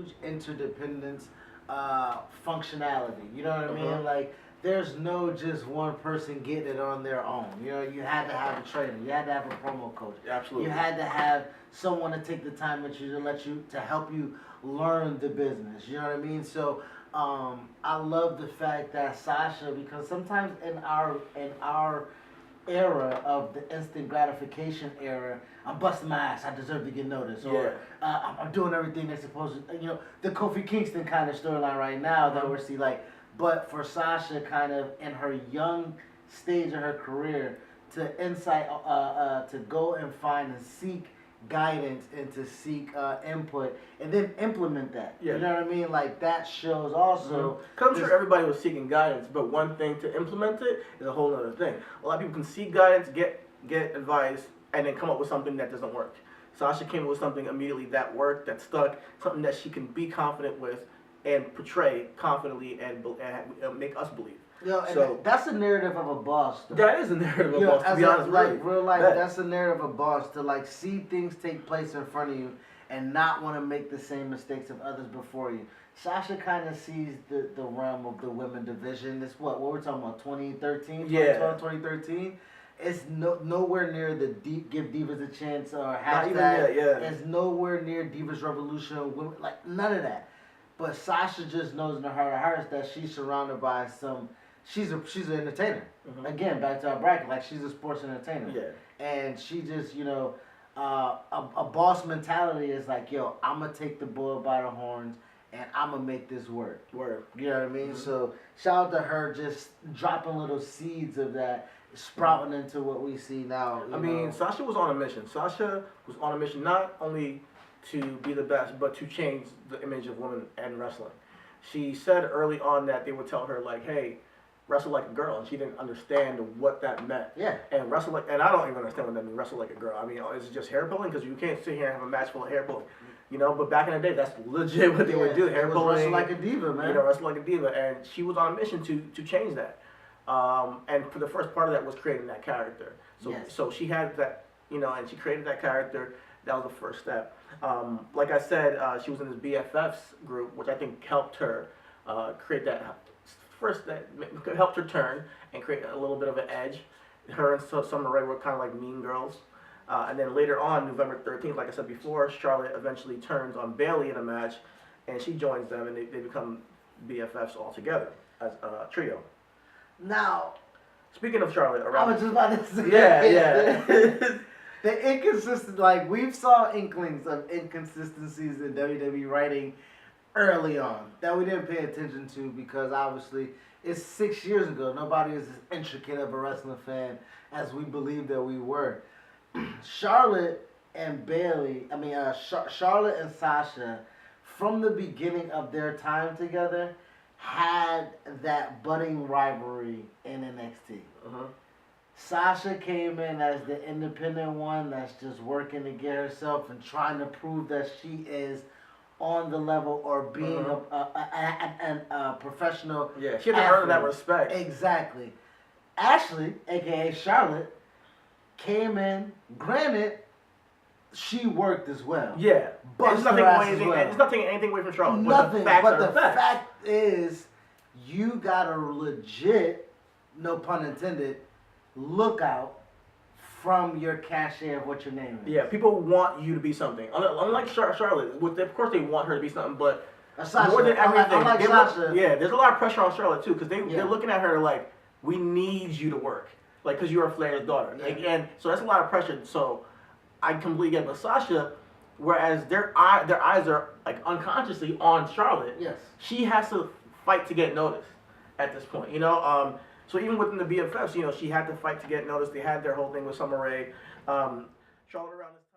huge interdependence functionality. You know what I mean? Like, there's no just one person getting it on their own. You know, you had to have a trainer, you had to have a promo coach, Absolutely. you had to have someone to take the time with you to help you learn the business. You know what I mean? So I love the fact that Sasha, because sometimes in our era of the instant gratification era, I'm busting my ass, I deserve to get noticed, or I'm doing everything that's supposed to, the Kofi Kingston kind of storyline right now that we're seeing, like, but for Sasha, kind of in her young stage of her career, to to go and find and seek guidance and to seek input and then implement that. Yeah. You know what I mean? Like, that shows also. Because I'm sure everybody was seeking guidance, but one thing to implement it is a whole other thing. A lot of people can seek guidance, get advice, and then come up with something that doesn't work. Sasha came up with something immediately that worked, that stuck, something that she can be confident with and portray confidently and make us believe. And that's the narrative of a boss, though. That is a narrative of a boss, to be honest. Like, real life, that's the narrative of a boss, to, like, see things take place in front of you and not want to make the same mistakes of others before you. Sasha kind of sees the realm of the women division. It's what we're talking about, 2013, 2013. It's nowhere near the Give Divas a Chance or hashtag. It's nowhere near Divas Revolution. Women, like, none of that. But Sasha just knows in her heart of hearts that she's surrounded by she's an entertainer. Again, back to our bracket, like, she's a sports entertainer. Yeah. And she just, a boss mentality is like, yo, I'm going to take the bull by the horns and I'm going to make this work. You know what I mean? So shout out to her just dropping little seeds of that, sprouting into what we see now. I mean, Sasha was on a mission. Sasha was on a mission not only to be the best, but to change the image of women and wrestling. She said early on that they would tell her, like, hey, wrestle like a girl, and she didn't understand what that meant. Yeah. And and I don't even understand what that means, wrestle like a girl. I mean, is it just hair pulling? Because you can't sit here and have a match full of hair pulling. But back in the day, that's legit what they would do. Hair pulling. Wrestle like a diva, man. Wrestle like a diva. And she was on a mission to change that. And for the first part of that was creating that character. So she had that, and she created that character. That was the first step. Like I said, she was in this BFFs group, which I think helped her create that that helped her turn and create a little bit of an edge. Her and Summer Rae were kind of like mean girls. And then later on, November 13th, like I said before, Charlotte eventually turns on Bayley in a match, and she joins them, and they become BFFs all together as a trio. Now, speaking of Charlotte, I was just about to say, the inconsistent, like, we've saw inklings of inconsistencies in WWE writing early on that we didn't pay attention to because obviously it's 6 years ago. Nobody is as intricate of a wrestling fan as we believed that we were. Charlotte and Charlotte and Sasha, from the beginning of their time together, had that budding rivalry in NXT. Sasha came in as the independent one that's just working to get herself and trying to prove that she is on the level or being a professional. Yeah, she had to earn that respect. Exactly. Ashley, a.k.a. Charlotte, came in. Granted, she worked as well. Yeah. But it's not taking anything away from Charlotte. Nothing. But the fact is, you got a legit, no pun intended, lookout from your cachet of what your name is. Yeah, people want you to be something. Unlike Charlotte, of course they want her to be something, but Sasha, more than everything, Sasha, there's a lot of pressure on Charlotte too, because they're looking at her like, we need you to work, like, because you're Flair's daughter, and so that's a lot of pressure. So I completely get it. But Sasha, whereas their eyes are like unconsciously on Charlotte, she has to fight to get noticed at this point, So even within the BFFs, she had to fight to get noticed. They had their whole thing with Summer Rae. Charlotte around this